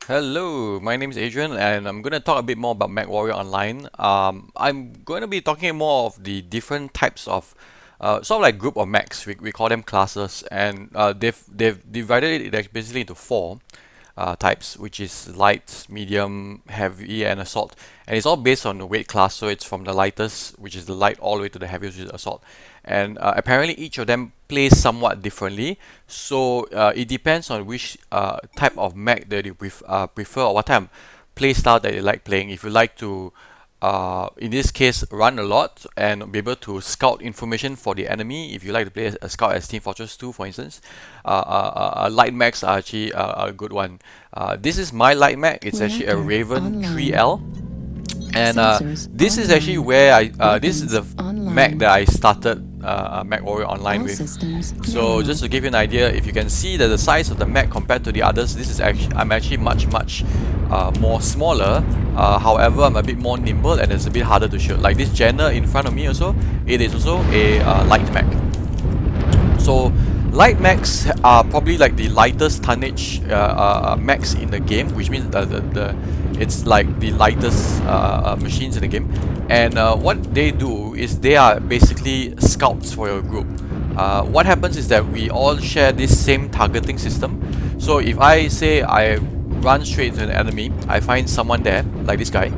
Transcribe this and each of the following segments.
Hello, my name is Adrian, and I'm going to talk a bit more about Mechwarrior Online. I'm going to be talking more of the different types of sort of like group of mechs. We call them classes, and they've divided it basically into four types, which is light, medium, heavy, and assault. And it's all based on the weight class, so it's from the lightest, which is the light, all the way to the heaviest, which is assault. And apparently each of them plays somewhat differently, so it depends on which type of mech that you prefer, or what type of play style that you like playing. If you like to in this case run a lot and be able to scout information for the enemy, if you like to play a scout as Team Fortress 2 for instance, light mechs are actually a good one. This is my light mech. It's actually a Raven 3L, and this is actually where this is the mech that I started Mechwarrior Online with. So just to give you an idea, if you can see that the size of the mech compared to the others, this is actually I'm actually much more smaller. However, I'm a bit more nimble and it's a bit harder to shoot. Like this Jenner in front of me also, it is also a light mech. So light mechs are probably like the lightest tonnage mechs in the game, which means it's like the lightest machines in the game. And what they do is they are basically scouts for your group. What happens is that we all share this same targeting system. So if I say I run straight to an enemy, I find someone there, like this guy,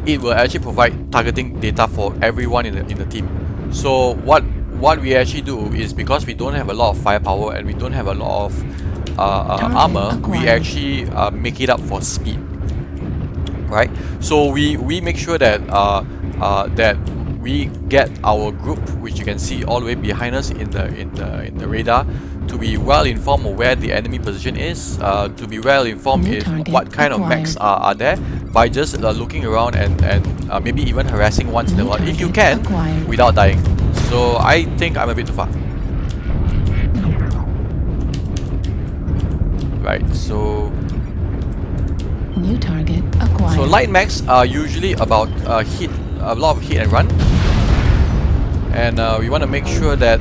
it will actually provide targeting data for everyone in the team. So what we actually do is, because we don't have a lot of firepower and we don't have a lot of armor, we actually make it up for speed, right? So we make sure that that we get our group, which you can see all the way behind us in the radar, to be well informed of where the enemy position is, to be well informed if what kind of mechs are there, by just looking around and maybe even harassing once in a while if you can without dying. So I think I'm a bit too far. Right, so new target acquired. So light mechs are usually about a lot of hit and run, and we want to make sure that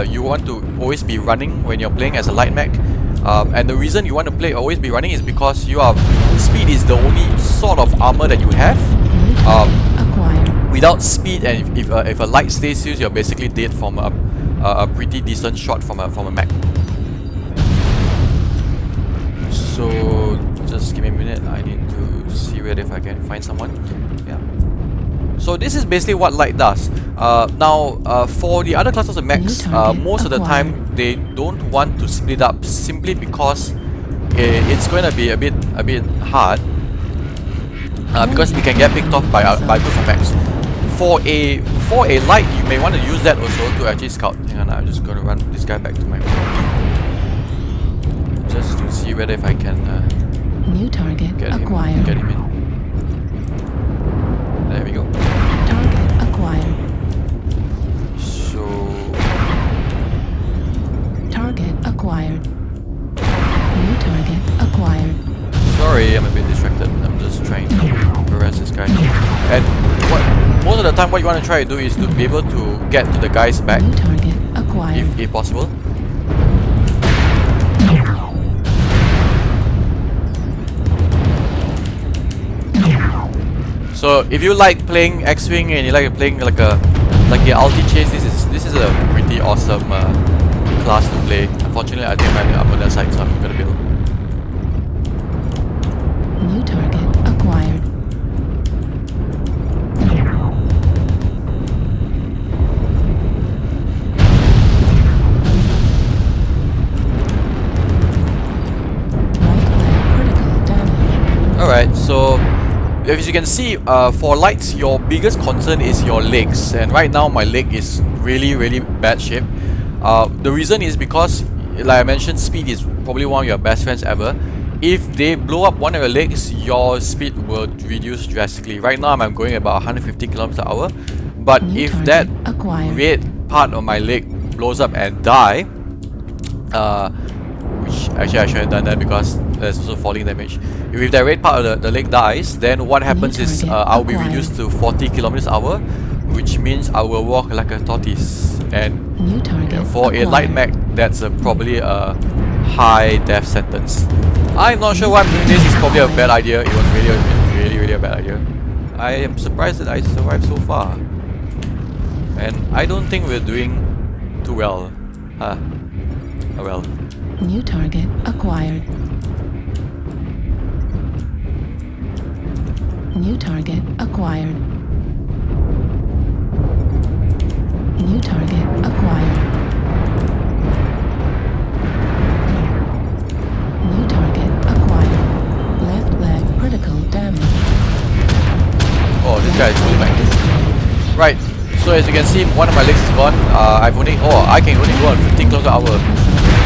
you want to always be running when you're playing as a light mech. And the reason you want to always be running is because speed is the only sort of armor that you have. Without speed, and if a light stays still, you're basically dead from a pretty decent shot from a mech. So just give me a minute. I need to see whether if I can find someone. Yeah. So this is basically what light does. Now, for the other classes of mechs, most of the time they don't want to split up simply because it's going to be a bit hard. Because we can get picked off by groups of mechs. For a light, you may want to use that also to actually scout. Hang on, I'm just going to run this guy back to my phone, just to see whether if I can new target get him in. There we go. Target acquired. So target acquired. New target acquired. sorry, I'm a bit distracted. I'm just trying to harass this guy. And most of the time, what you want to try to do is to be able to get to the guy's back, new target acquired. if possible. So if you like playing X-Wing and you like playing like a ulti chase, this is a pretty awesome class to play. Unfortunately, I think I'm on that side, so I'm gonna build. New target acquired. Critical damage. Alright, so as you can see, for lights, your biggest concern is your legs, and right now my leg is really bad shape. The reason is because, like I mentioned, speed is probably one of your best friends ever. If they blow up one of your legs, your speed will reduce drastically. Right now I'm going about 150 km/h, but if that red part of my leg blows up and die, which actually I should have done that because there's also falling damage. If that red part of the leg dies, then what happens is I'll be reduced to 40 km/h, which means I will walk like a tortoise. And for a light mech, that's probably a high death sentence. I'm not sure why I'm doing this. It's probably a bad idea. It was really a bad idea. I am surprised that I survived so far. And I don't think we're doing too well. Huh. Oh well. New target acquired. New target acquired. New target acquired. New target acquired. Left leg critical damage. Oh, this guy is really like this. Right. So as you can see, one of my legs is gone. I can only go on 15 km per hour.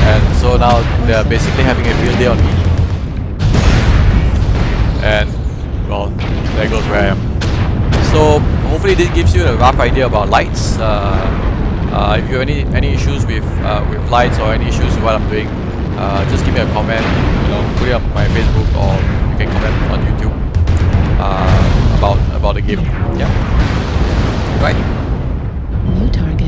And so now they're basically having a field day on me. And well, there goes where I am. So hopefully this gives you a rough idea about lights. If you have any issues with lights or any issues with what I'm doing, just give me a comment. Put it on my Facebook or you can comment on YouTube about the game. Yeah. Right. New target